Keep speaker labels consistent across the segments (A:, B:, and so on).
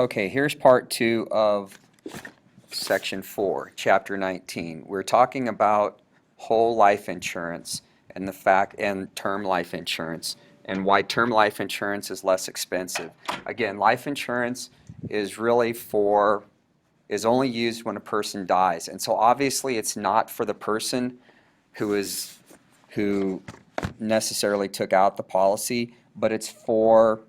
A: Okay, here's part 2 of section 4, chapter 19. We're talking about whole life insurance and the fact and term life insurance and why term life insurance is less expensive. Again, life insurance is really is only used when a person dies. And so obviously it's not for the person who necessarily took out the policy, but it's for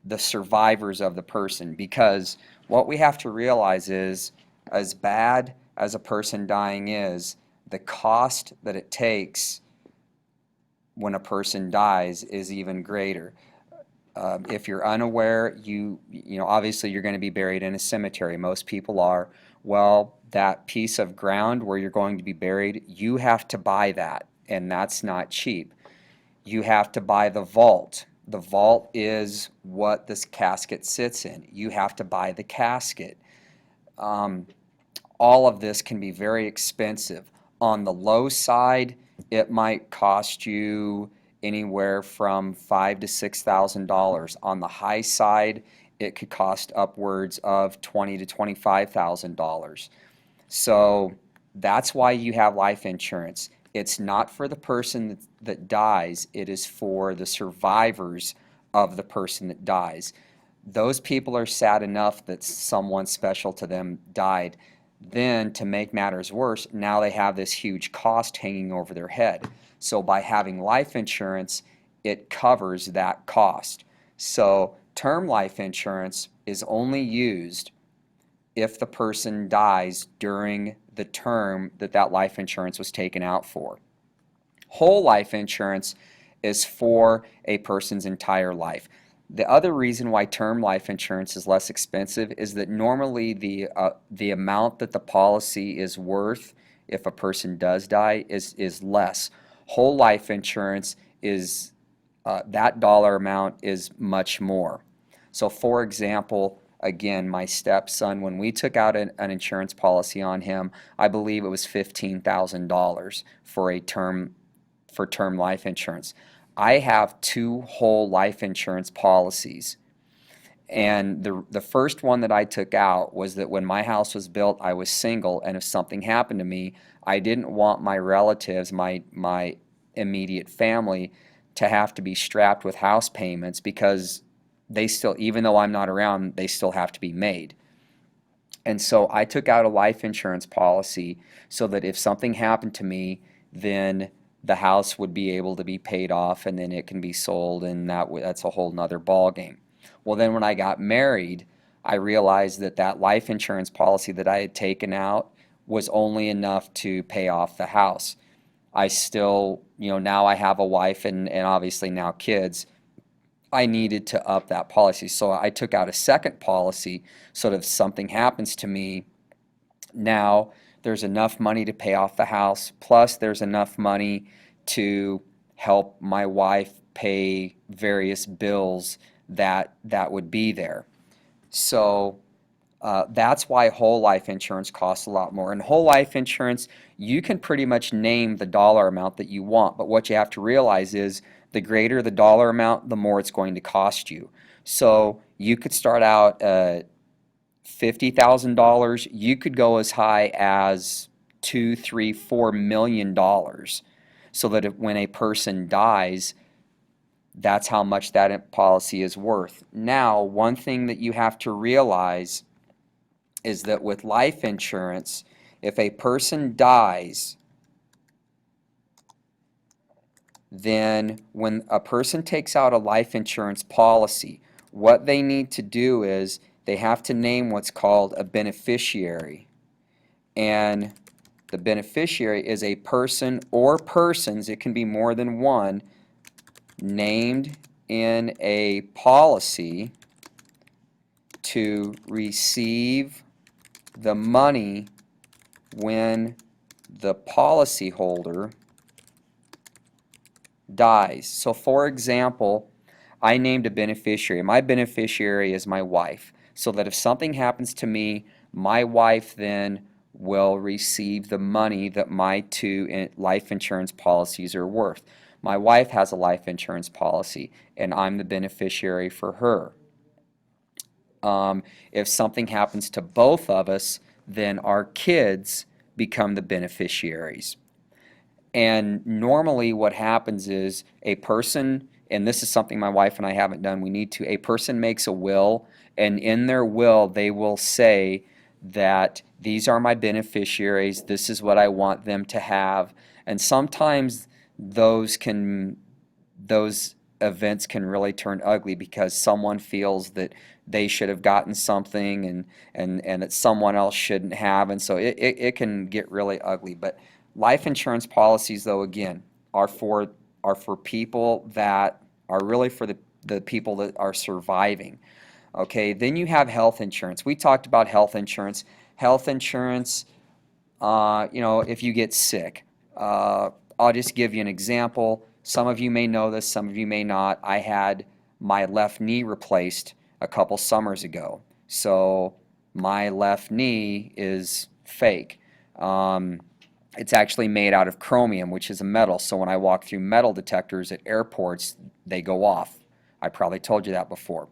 A: the survivors of the person, because what we have to realize is, as bad as a person dying is, the cost that it takes when a person dies is even greater. If you're unaware, you know obviously you're going to be buried in a cemetery. Most people are. Well, that piece of ground where you're going to be buried, you have to buy that, and that's not cheap. You have to buy the vault. The vault is what this casket sits in. You have to buy the casket. All of this can be very expensive. On the low side, it might cost you anywhere from $5,000 to $6,000. On the high side, it could cost upwards of $20,000 to $25,000. So that's why you have life insurance. It's not for the person that dies, it is for the survivors of the person that dies. Those people are sad enough that someone special to them died. Then, to make matters worse, now they have this huge cost hanging over their head. So by having life insurance, it covers that cost. So term life insurance is only used if the person dies during the term that that life insurance was taken out for. Whole life insurance is for a person's entire life. The other reason why term life insurance is less expensive is that normally the amount that the policy is worth if a person does die is less. Whole life insurance is that dollar amount is much more. So for example, again, my stepson, when we took out an insurance policy on him, I believe it was $15,000 for term life insurance. I have 2 whole life insurance policies. And the first one that I took out was that when my house was built, I was single, and if something happened to me, I didn't want my relatives, my immediate family, to have to be strapped with house payments, because they still, even though I'm not around, they still have to be made. And so I took out a life insurance policy so that if something happened to me, then the house would be able to be paid off, and then it can be sold, and that's a whole nother ball game. Well, then when I got married, I realized that that life insurance policy that I had taken out was only enough to pay off the house. I still, now I have a wife and obviously now kids. I needed to up that policy. So I took out a second policy so that if something happens to me, now there's enough money to pay off the house, plus there's enough money to help my wife pay various bills that would be there. So that's why whole life insurance costs a lot more. And whole life insurance, you can pretty much name the dollar amount that you want, but what you have to realize is the greater the dollar amount, the more it's going to cost you. So you could start out at $50,000. You could go as high as $2, $3, $4 million, so that when a person dies, that's how much that policy is worth. Now, one thing that you have to realize is that with life insurance, if a person dies, then when a person takes out a life insurance policy, what they need to do is they have to name what's called a beneficiary. And the beneficiary is a person or persons, it can be more than one, named in a policy to receive the money when the policyholder dies. So for example, I named a beneficiary. My beneficiary is my wife, so that if something happens to me, my wife then will receive the money that my 2 life insurance policies are worth. My wife has a life insurance policy, and I'm the beneficiary for her. If something happens to both of us, then our kids become the beneficiaries. And normally what happens is a person, and this is something my wife and I haven't done, we need to, a person makes a will, and in their will they will say that these are my beneficiaries, this is what I want them to have. And sometimes those events can really turn ugly because someone feels that they should have gotten something, and that someone else shouldn't have, and so it can get really ugly. But life insurance policies, though, again, are for people that are really for the people that are surviving. Okay, then you have health insurance. We talked about health insurance. Health insurance, if you get sick. I'll just give you an example. Some of you may know this, some of you may not. I had my left knee replaced a couple summers ago. So my left knee is fake. It's actually made out of chromium, which is a metal. So when I walk through metal detectors at airports, they go off. I probably told you that before.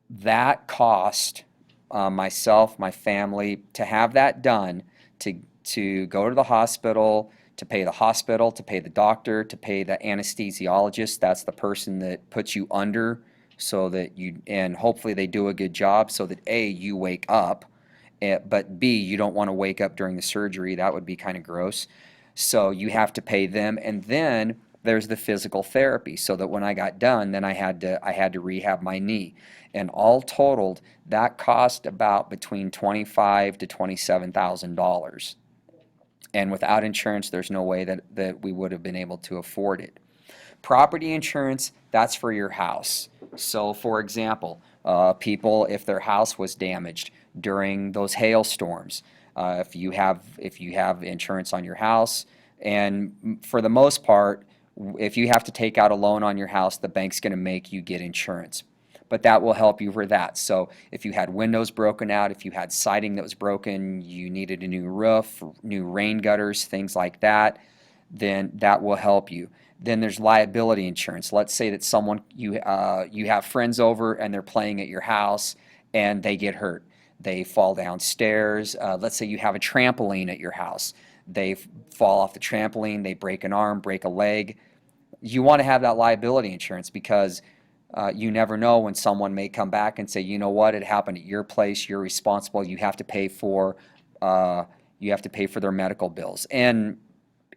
A: That cost myself, my family, to have that done, to go to the hospital, to pay the hospital, to pay the doctor, to pay the anesthesiologist. That's the person that puts you under so that and hopefully they do a good job so that A, you wake up, but B, you don't want to wake up during the surgery. That would be kind of gross. So you have to pay them, and then there's the physical therapy, so that when I got done, then I had to rehab my knee. And all totaled, that cost about between $25,000 to $27,000. And without insurance, there's no way that we would have been able to afford it. Property insurance, that's for your house. So for example, people, if their house was damaged during those hailstorms, if you have insurance on your house, and for the most part, if you have to take out a loan on your house, the bank's going to make you get insurance. But that will help you for that. So if you had windows broken out, if you had siding that was broken, you needed a new roof, new rain gutters, things like that, then that will help you. Then there's liability insurance. Let's say that you have friends over and they're playing at your house and they get hurt. They fall downstairs. Let's say you have a trampoline at your house. They fall off the trampoline, they break an arm, break a leg. You want to have that liability insurance because you never know when someone may come back and say, you know what, it happened at your place, you're responsible, you have to pay for their medical bills. And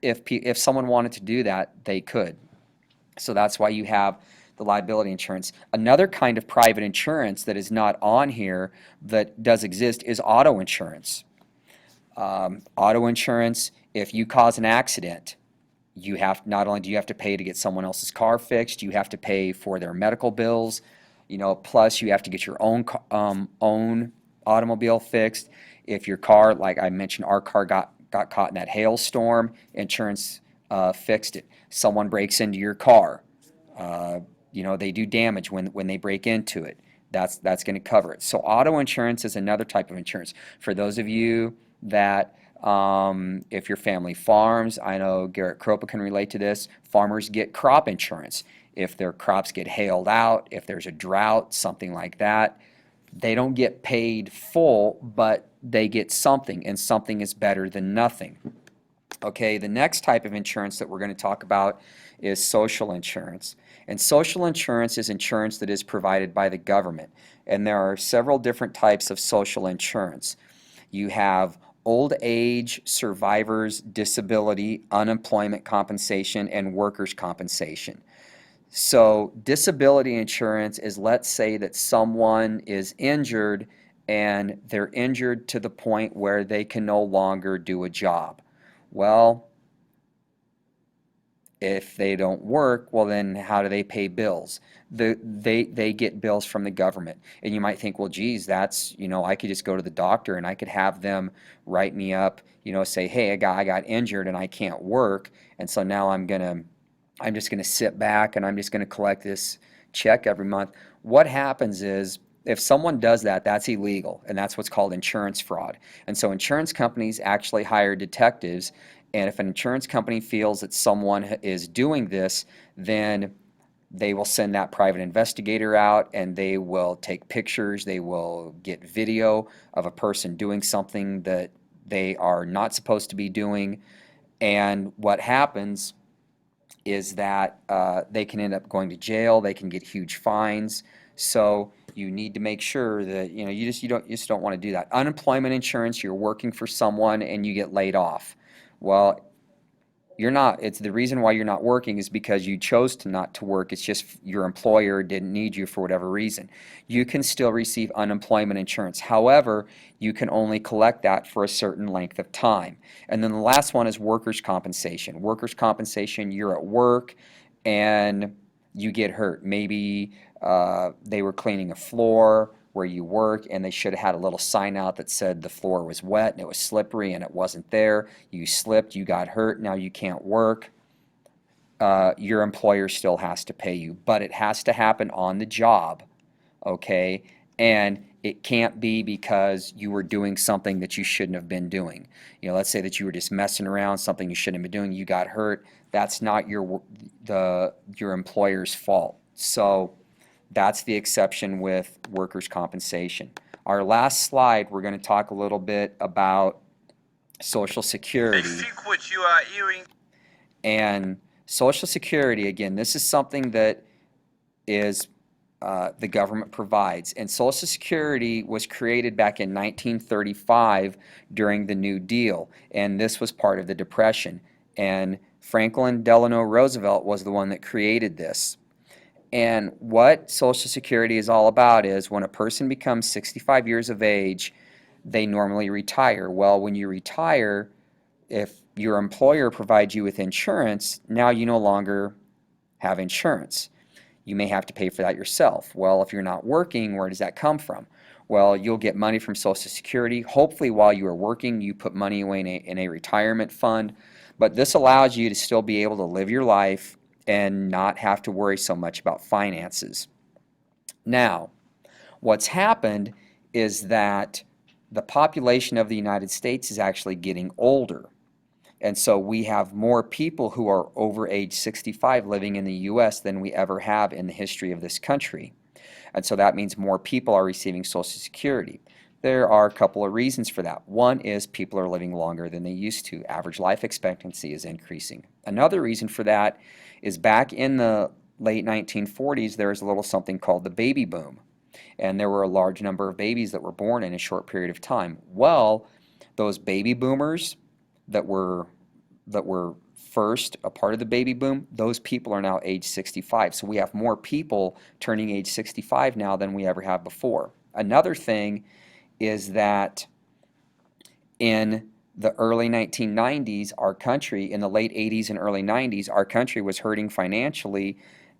A: if someone wanted to do that, they could. So that's why you have the liability insurance. Another kind of private insurance that is not on here that does exist is auto insurance. Auto insurance, if you cause an accident, not only do you have to pay to get someone else's car fixed, you have to pay for their medical bills, plus you have to get your own automobile fixed. If your car, like I mentioned, our car got caught in that hailstorm, insurance fixed it. Someone breaks into your car, they do damage when they break into it. That's going to cover it. So auto insurance is another type of insurance. For those of you that if your family farms, I know Garrett Kropa can relate to this, farmers get crop insurance. If their crops get hailed out, if there's a drought, something like that, they don't get paid full, but they get something, and something is better than nothing. Okay, the next type of insurance that we're going to talk about is social insurance. And social insurance is insurance that is provided by the government. And there are several different types of social insurance. You have old age, survivors, disability, unemployment compensation, and workers' compensation. So disability insurance is, let's say that someone is injured and they're injured to the point where they can no longer do a job. Well, if they don't work, well then how do they pay bills? They get bills from the government. And you might think, well geez, that's, I could just go to the doctor and I could have them write me up, say, hey, I got injured and I can't work, and so now I'm just gonna sit back and I'm just gonna collect this check every month. What happens is, if someone does that, that's illegal, and that's what's called insurance fraud. And so insurance companies actually hire detectives, and if an insurance company feels that someone is doing this, then they will send that private investigator out and they will take pictures, they will get video of a person doing something that they are not supposed to be doing. And what happens is that they can end up going to jail, they can get huge fines. So you need to make sure that you just don't want to do that. Unemployment insurance, you're working for someone and you get laid off. Well, you're not, it's the reason why you're not working is because you chose to not to work. It's just your employer didn't need you for whatever reason. You can still receive unemployment insurance. However, you can only collect that for a certain length of time. And then the last one is workers' compensation. Workers' compensation, you're at work and you get hurt. Maybe they were cleaning a floor where you work and they should have had a little sign out that said the floor was wet and it was slippery and it wasn't there. You slipped, you got hurt, now you can't work. Your employer still has to pay you, but it has to happen on the job, okay? And it can't be because you were doing something that you shouldn't have been doing. Let's say that you were just messing around, something you shouldn't have been doing, you got hurt. That's not your employer's fault. So that's the exception with workers' compensation. Our last slide, we're going to talk a little bit about Social Security. And Social Security, again, this is something that is the government provides. And Social Security was created back in 1935 during the New Deal. And this was part of the Depression. And Franklin Delano Roosevelt was the one that created this. And what Social Security is all about is when a person becomes 65 years of age, they normally retire. Well, when you retire, if your employer provides you with insurance, now you no longer have insurance. You may have to pay for that yourself. Well, if you're not working, where does that come from? Well, you'll get money from Social Security. Hopefully, while you are working, you put money away in a retirement fund. But this allows you to still be able to live your life and not have to worry so much about finances. Now, what's happened is that the population of the United States is actually getting older. And so we have more people who are over age 65 living in the U.S. than we ever have in the history of this country. And so that means more people are receiving Social Security. There are a couple of reasons for that. One is people are living longer than they used to. Average life expectancy is increasing. Another reason for that is back in the late 1940s, there was a little something called the baby boom. And there were a large number of babies that were born in a short period of time. Well, those baby boomers that were first a part of the baby boom, those people are now age 65. So we have more people turning age 65 now than we ever have before. Another thing is that in the early 1990s, our country, in the late 80s and early 90s, our country was hurting financially,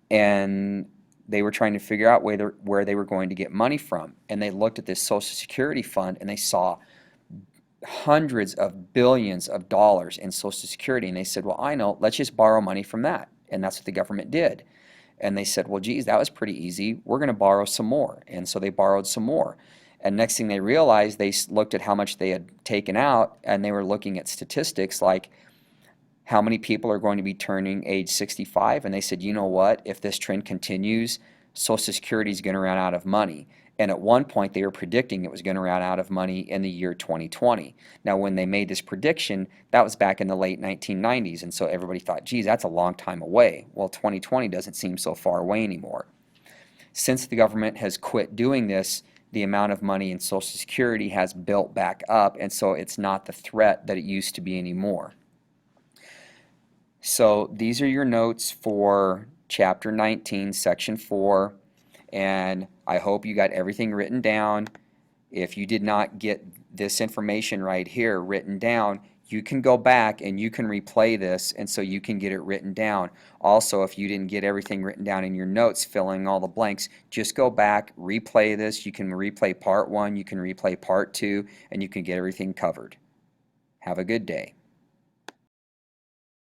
A: and they were trying to figure out where they were going to get money from. And they looked at this Social Security fund and they saw hundreds of billions of dollars in Social Security, and they said, well, I know, let's just borrow money from that. And that's what the government did. And they said, well, geez, that was pretty easy. We're going to borrow some more. And so they borrowed some more. And next thing they realized, they looked at how much they had taken out, and they were looking at statistics like how many people are going to be turning age 65. And they said, you know what, if this trend continues, Social Security is going to run out of money. And at one point, they were predicting it was going to run out of money in the year 2020. Now, when they made this prediction, that was back in the late 1990s. And so everybody thought, geez, that's a long time away. Well, 2020 doesn't seem so far away anymore. Since the government has quit doing this, the amount of money in Social Security has built back up, and so it's not the threat that it used to be anymore. So these are your notes for Chapter 19, Section 4, and I hope you got everything written down. If you did not get this information right here written down, you can go back and you can replay this, and so you can get it written down. Also, if you didn't get everything written down in your notes, filling all the blanks, just go back, replay this. You can replay part 1, you can replay part 2, and you can get everything covered. Have a good day.